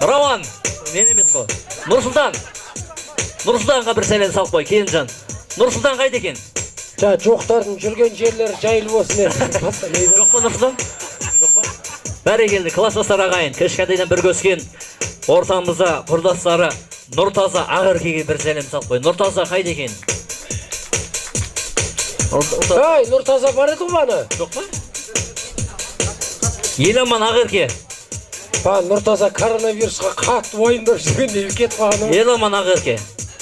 Рауан. Мен емес қой. Нұрсұлтанға бір сәлем салып қой келінжан. Нұрсұлтан қайда екен? Жоқтардың жүрген жерлері жайлы болсын. Жоқ па Нұрсұлтан? Жоқ па? Бәрекелді, класстастар ағайын, кішкентайдан бірге өскен ортамызда құрдастары Нұртаза Ақеркеге бір сәлем салып қой. Нұртаза қайда екен? Ай, Нұртаза бар еді ғана. Жоқ па? Еламан Ақерке. Нұртаза коронавирусқа қатты уайымдап жүргенде кетіп қалған. Еламан Ақерке.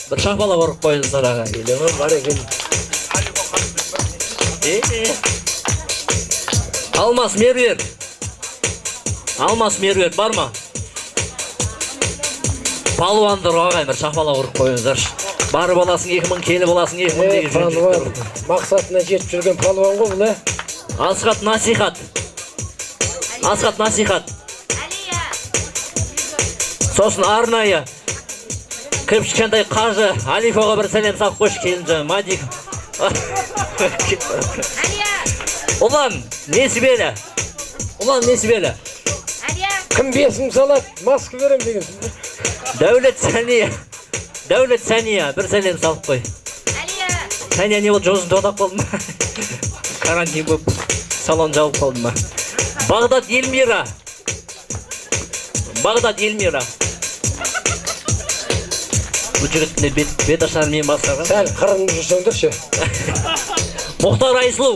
Бір шапалап ұрып қойыңыздар аға. Еламан бар екен. Алмас Меруерт бар ма? Палуандар ағай бір шапалап ұрып қойыңыздар. Бары боласың 2000, келі боласың 2000 деген палуан. Мақсатына жетіп жүрген палуан ғой бұл, Асхат насихат. Сосын арнайы кішкентай қажы Алифоға бір сәлем салып қойшы келінжан. Мадик. Ұлан несібелі. Кім бесім салады, маска берем деген. Дәулет Сәния бір сәлем салып қой. Сәния не болды, жозын тоқтап қалды ма? Карантин болып салон жауып қалды ма? Бағдат Елмира. Бұл жігіттіне бет ашар мен басқаға. Сәл қырын жүрсеңдірші. Мұхтар Айсылу.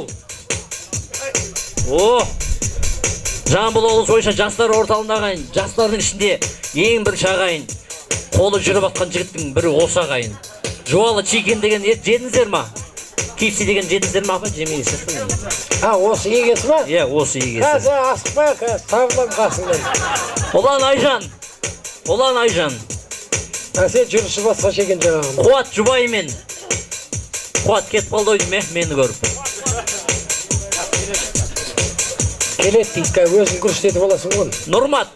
Жамбыл облысы бойынша жастар орталығындағы жастардың ішінде ең бір шағайын. Қолы жүріп атқан жігіттің бірі осы ағайын. Жуалы чикен деген ет жедіңіздер ма? Кипси деген жедіңіздер ма? Жемейсіз. Осы егесі ма? Осы егесі. Қазір асықпай, сағылам қасыңдан. Олан Айжан. Сен жүрісі басқа шеген жаңағын. Қуат жұбайымен. Қуат кетіп қалды ойды мені көріп. Келет дейді, өзің көрсетіп оласың ғой. Нұрмат.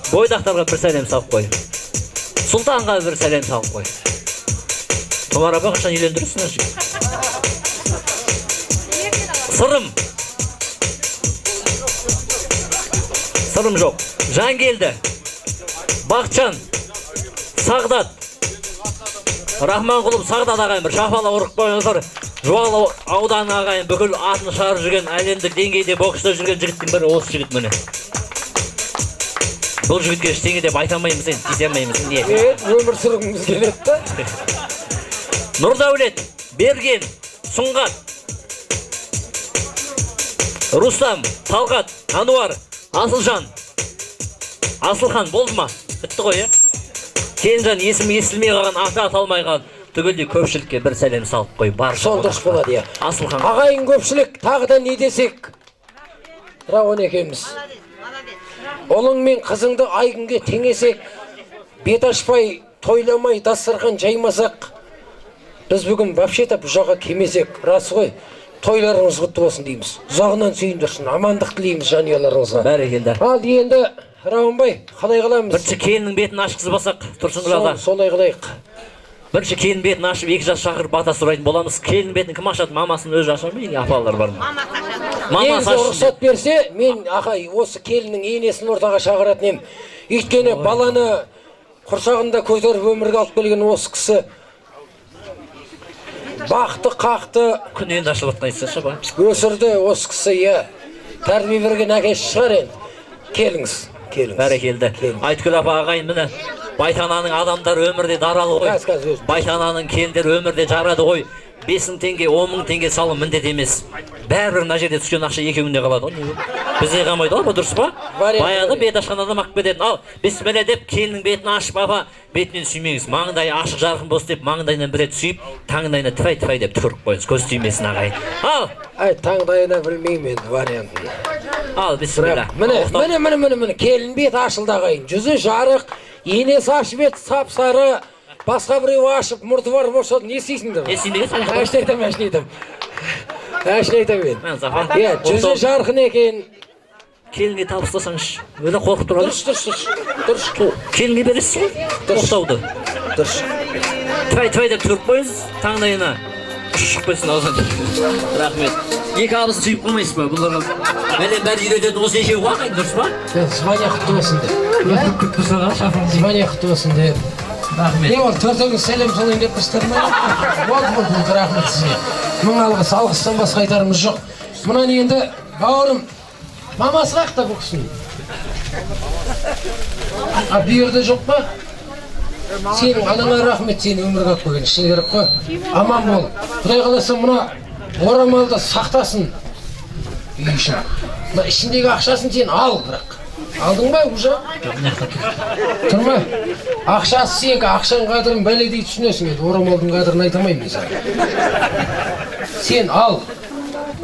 Бойдақтарға бір сәлем салып қой. Сұлтанға бір сәлем салып қой. Тұмара бақышан үйлендірісің өші. Сырым жоқ. Жан келді. Бақчан. Сағдат. Рахман құлып Сағдат ағайын бір шапала ұрық қойыңыздар. Жуалы ауданы ағайын бүкіл атын шығарып жүрген, әлемдік деңгейде бокста жүрген жігіттің бірі осы жігіт міне. Бұл жігітке ештеңе деп айта алмаймыз, десе алмаймыз. Өмір сүргіміз келеді да. Нұрдәулет, Берген, Сұңғат, Рустам, Талғат, Ануар, Асылжан. Асылхан болды ма? Бітті ғой, Келінжан есімі естілмей қалған, аты аталмай қалған. Түгелдей көпшілікке бір сәлем салып қой. Сол дұрыс болады, Асылхан. Ағайын көпшілік, тағы да не десек? Рауан екеміз. Олың мен қызыңды айгінге теңесек, бет ашпай, тойламай, дастархан жаймасақ, біз бүгін вообще-то бұл жаққа кемесек, рас ғой, тойларыңыз құтты болсын дейміз. Ұзағынан сүйіндірсін, амандық тілейміз жанұяларыңызға. Бәрекелді. Ал енді, Рауанбай, қалай қыламыз? Бірінші келіннің бетін ашқызып басақ, тұрсын қылада. Солай қылайық. Бірінші келін бетін ашып, 2 жас шақырып бата сұрайтын боламыз. Келін бетін кім ашады? Мамасын өзі ашады ма? Апалар бар ма? Мамасы ашады. Рұқсат берсе, мен ағай осы келіннің енесін ортаға шақыратын ем. Өйткені баланы құрсағында көтеріп өмірге алып келген осы кісі бақты, қақты, күн енді ашылып айтсашы ба? Өсірді осы кісі, тәрбие берген әкесі шығар енді. Келіңіз. Бәрекелді. Айткүл апа ағайын міне. Байтананың адамдар өмірде даралы ғой. Байтананың келіндер өмірде жарады ғой. 5.000 теңге, 10.000 теңге салу міндет емес. Бәрібір мына жерде түскен ақша екеуінде қалады ғой. Бізде қалмайды ғой, дұрыс па? Баяғы бет ашқан адам ақ кететін. Ал, бісміллә деп келіннің бетін ашып апа, бетінен сүймеңіз. Маңдайы ашық жарқын болсын деп маңдайынан бір рет сүйіп, таңдайына тфай деп түкіріп қойыңыз. Көз түймесін ағайын. Ал, таңдайына білмеймін енді вариантын. Ал, бисмилlah. Міне, келін бет ашылды ағайын. Жүзі жарық, енесі ашып еді, сап-сары, басқа біреу ашып, мұрты бар болса, не істейсіңдер? Не істейсің деген? Әшін айтам мен. Жүзі жарқын екен. Келінге табыстасаңыз, өзі қорқып тұрады. Дұрыс. Келінге бересіз ғой? Тоқтауды. Дұрыс. Твай деп тұрып қойыңыз, таңдайына ұшып қойсын аузын. Рахмет. Екі абыз сүйіп қоймайсыз ба? Бұларға мәлем бәрі үйретеді, осы ешеу қуақайын, дұрыс ба? Звания құтты болсын деп. Күтті саған, шафырым. Звания құтты болсын деп. Рахмет. Не ол, төртіңіз сәлем солайын деп қыстырмай. Болды, рахмет сізге. Мың алғыстан басқа айтарымыз жоқ. Мұнан енді, бауырым, мамасы қақта бұл кісінің. Бүйірді жоқ па? Сенің анаңа рахмет, сені өмірге алып қойған. Ішіне керек қой. Аман бол. Құдай қаласа мұна орамалды сақтасын. Үй үшін. Ішіндегі ақшасын сен ал, бірақ. Алдың ба уже? Тұр ма? Ақшасы сенікі, ақшаның қадірін бәледей түсінесің еді. Орамалдың қадірін айтамайым мен саған. Сен ал.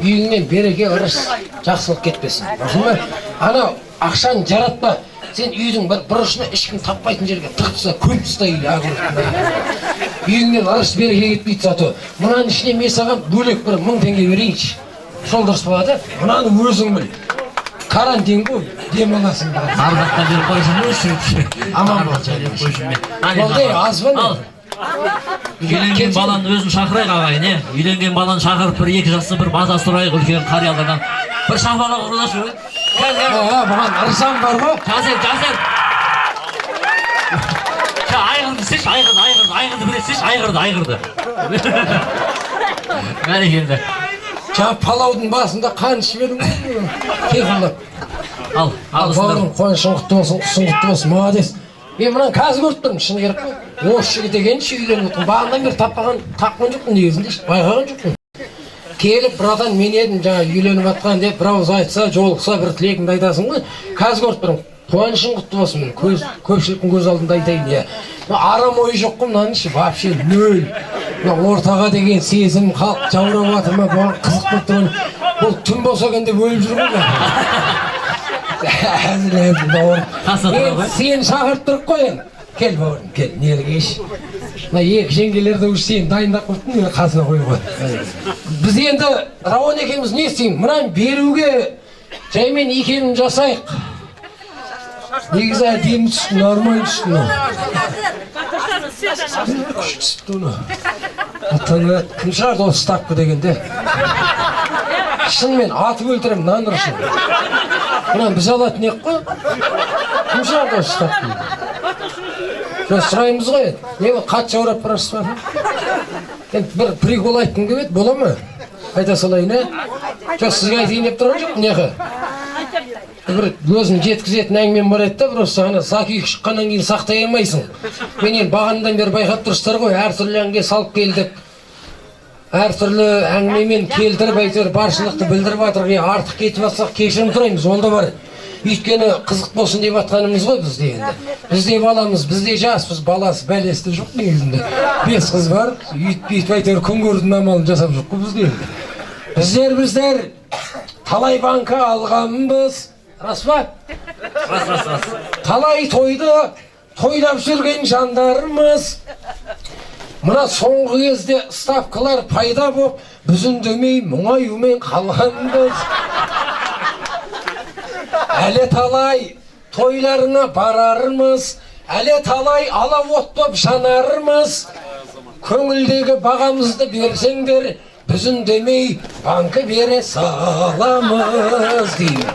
Үйіңнен береке ырыс, жақсылық кетпесін. Ма? Анау ақшаны жаратпа. Сен үйдің бір бұрышына ешкім таппайтын жерге тықпса, көп ұстайды ағылықтың. Үйіңнен ырыс береке кетпейді сату. Мұнаның ішіне мен саған бөлек бір 1000 теңге берейінші. Сол дұрыс болады. Мұнаны өзің біл. Карантин ғой, демаласың. Ардаққа беріп қойсын өсіп. Аман бол. Болдай, аз ба не? Үйленген баланы өзін шақырайық ағайын, е? Үйленген баланы шақырып бір екі жасы бір маза сұрайық үлкен қариялардан. Бір шамбала құрылашы ой. Бұған ырзам бар ғой? Жазер. Айғырды сеш, айғырды білесеш, айғырды. Бәрекелді. Жаңа палаудың басында қан ішіп едің ғой. Кекіліп. Ал, бауырым, қойшың құтты болсын, құсың құтты болсын, молодец. Мен мұнан қазір көріп тұрмын, шыны керек қой. Осы жігіт екен, үйленіп отырмын. Бағандан бері тапқан жоқпын негізінде, байқаған жоқпын. Келіп, братан, мен едім жаңа үйленіп атқан деп, бір ауыз айтса, жолықса, бір тілегіңді айтасың ғой. Қазір көріп тұрмын, қуанышың құтты болсын, көпшіліктің көз алдында айтайын, иә. Арам ойы жоқ қой, мынаның іші, вообще нөл. Ортаға деген сезім, халық жаурап жатыр ма, бұған қызық болып тұрған. Ол түн болса екен деп өліп жүр ғой. Әзіл бауырым. Сені шақырып тұрып қойын. Кел бауырым, кел, нелі кеш. Екі жеңгелерді уже сені дайындап қойыптың, мені қасына қойып. Біз енді Рауан екеуміз не істейміз? Мұнан беруге жаймен екенін жасайық. Негізі әдемі түстің, нормально түстің. Күш түсіпті оны. Кім шығарды осы стақпы дегенде? Шынымен атып өлтірем, нан ұрышын. Мұнан біз алатын ек қой? Кім шығарды осы стақпы? Сұраймыз ғой, не бұл қат жаурап барасыз ба? Бір прикол айтқым келеді, бола ма? Айта салайын, ә? Жоқ, сізге айтайын деп тұрған жоқ, неғі? Бір өзім жеткізетін әңгімем бар еді да, просто ана закиік шыққаннан кейін сақтай алмайсың. Мен енді бағанадан бері байқап тұрсыздар ғой, әртүрлі әңге салып келдік. Әртүрлі әңгімемен келтіріп әйтеуір баршылықты білдіріп жатыр. Артық кетіп жатсақ кешірім сұраймыз, ол да бар. Өйткені қызық болсын деп жатқанымыз ғой бізде енді. Бізде баламыз, бізде жаспыз, баласы бәлесі жоқ негізінде. 5 қыз бар, үйтіп әйтеуір күн көрдің амалын жасап жоқ қой бізде енді. Біздер талай банка алғанбыз. Рас ба? Рас. Талай тойды тойлап жүрген жандарымыз. Мұна соңғы кезде ставкалар пайда болып, біз үндемей мұңаюмен қалғанбыз. Әлі талай тойларына барарымыз, әлі талай алауот боп жанарымыз. Көңілдегі бағамызды берсеңдер, біз үндемей банкі бере саламыз деймін.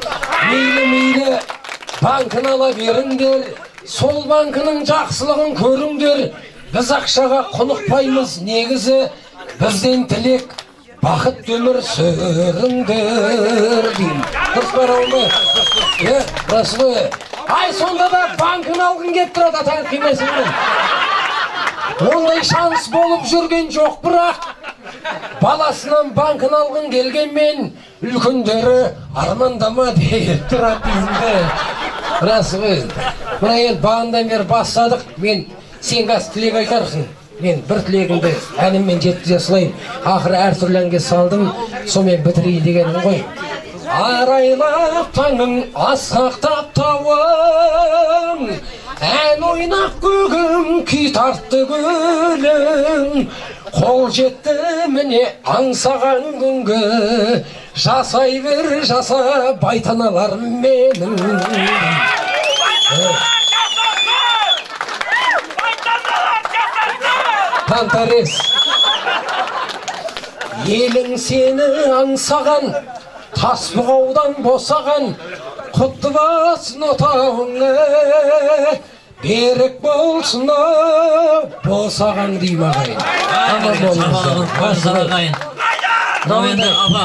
Мейлі банкын ала беріңдер, сол банкының жақсылығын көріңдер. Біз ақшаға құнықпаймыз, негізі бізден тілек бақыт өмір сүріңдер деймін. Дұрыс бар оңды? Рас ғой. Ай, сонда да банкын алғын кеп тұрады, атаң қимайсың ғой. Ондай шанс болып жүрген жоқ, бірақ баласынан банкын алғын келгенмен үлкендері армандама деп тұрады деймді. Рас ғой. Мұна енді бағандан бері бастадық, мен сен қазір тілек айтарсың. Мен бір тілегімді әніммен жеткізе салайын. Ақыры әртүрлі әнге салдым, сонымен бітірейін дегенім ғой. арайлап таңың асқақтап тауың, ән ойнап көгім күй тартты гүлің, қол жетті міне аңсаған күнге, жасай бер жаса байтаналарым менің. Тантарес, елің сені аңсаған, тас бұғаудан босаған, құтты басын отауыңа, берік болсын босаған дейм ағайын. Мынау енді апа,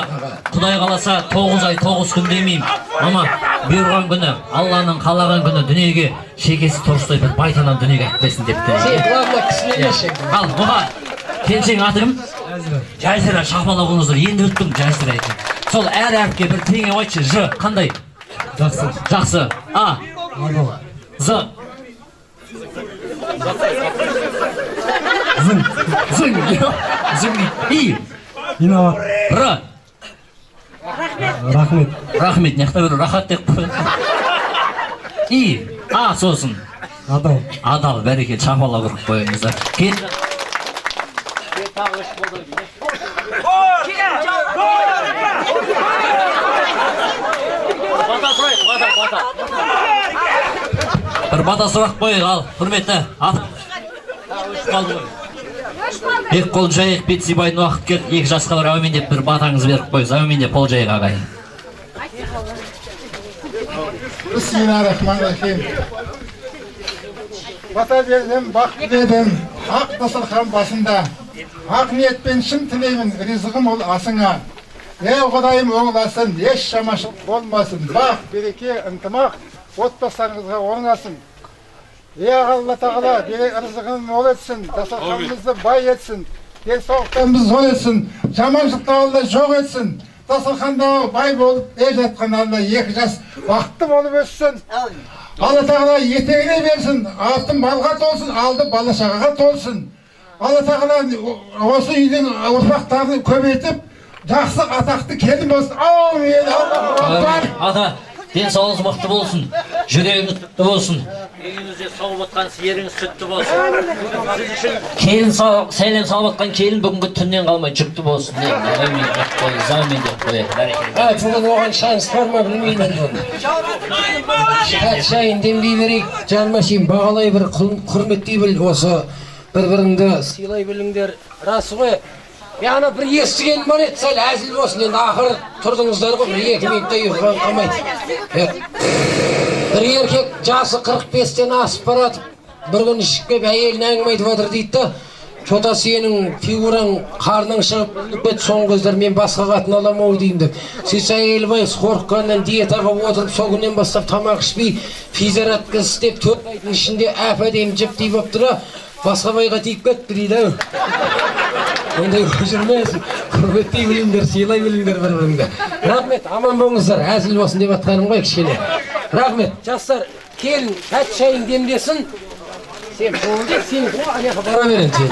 Құдай қаласа 9 ай 9 күн демеймін. Мама, бұйырған күні, Алланың қалаған күні дүниеге шекесі торстой бір байтанан дүниеге әкпесін депті. Сен главное кісіне нешең. Ал, бұған, келсең атым, Жайсыра шақпалау қылыңыздар, енді өттім Жайсыра екен. Сол әр әріпке бір теңе айтшы, Ж, қандай? Жақсы. Жақсы. А. З. Зың. Зың. И. Инава. Р. Рахмет. Рахмет, неқта бір рахат деп қой. И. А сосын. Адал. Адал, бәрекел, шапалау ұрып қойыңыздар. Кел. Бір бата сұрақ қойық, ал, құрметті. Екі қол жайық бет сибайын уақыт кел, екі жасқа бір әумен деп бір батаңыз беріп қойыз, әумен деп қол жайық ағайын. Бисмиллахиррахманиррахим. Бата бердім, бақ дедім, ақ дастархан басында. Ақ ниетпен шын тілеймін, ризығым ол асыңа. Құдайым оңыласын, еш шамашылық болмасын. Бақ, береке, ынтымақ, отбасыңызға орнасын. Алла тағала, ризығын мол етсін, дастарханымызды бай етсін, денсаулықтарымызды зор етсін, жаманшылықта Алла жоқ етсін. Дастарханда бай болып жатқан Алла 2 жас бақытты болып өссін. Алла тағала етегіне берсін, артын малға толсын, алды бала шағаға толсын. Алла тағала осы үйдің ұрпақтарын көбейтіп, жақсы атақты келін болсын. Аумин. Ата, денсаулығыңыз мықты болсын, жүрегіңіз сүтті болсын. Үйіңізде сау батқан сиеріңіз сүтті болсын. Келін сәлем салып атқан келін бүгінгі түннен қалмай жүкті болсын. Әмин деп қойы, замин деп қойы. Бүгін оған шанс бар ма білмеймін оны. Шайын демдей берейік, жаныма шейін бағалай бір құрметтей біл, осы бір-біріңді сыйлай біліңдер. Расы ғой, яғына бір естіген бар еді, сәл әзіл болсын, енді ақыр тұрдыңыздар ғой, 2 минутта ұйқыған қалмайды. Бір еркек жасы 45-тен асып барады, бір күн ішіп кеп әйелін әңгіме айтып отыр дейді да, Çoта senin figuran karnın шығып бет соңғы кездер мен басқа қатын аламау деймін деп. Сіз әйелбай қорыққаннан диетаға отырып сол күннен бастап тамақ ішпей физиотерапия істеп 4 айдың ішінде әп-әдемі жіптей болып тұра басқа байға тиіп кетті дейді. Ондай жүрмесін. Құрметтей біліңдер, сыйлай біліңдер бір-біріңді. Рахмет, аман болыңыздар. Әзіл болсын деп атқаным ғой кішкене. Рахмет. Жастар, келін, тәт шайын демдесін. Сен қолыңды сен аяққа бара берін сен.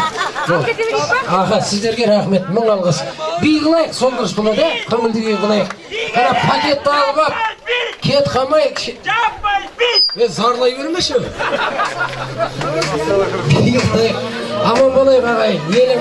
Аға, сіздерге рахмет, мың алғыс. Би қылайық, сол дұрыс болады, көңілдіге қылайық. Қара пакетті алып ап, кет қамайық. Мен зарлай бермеші. Би қылайық, аман болайық ағайын.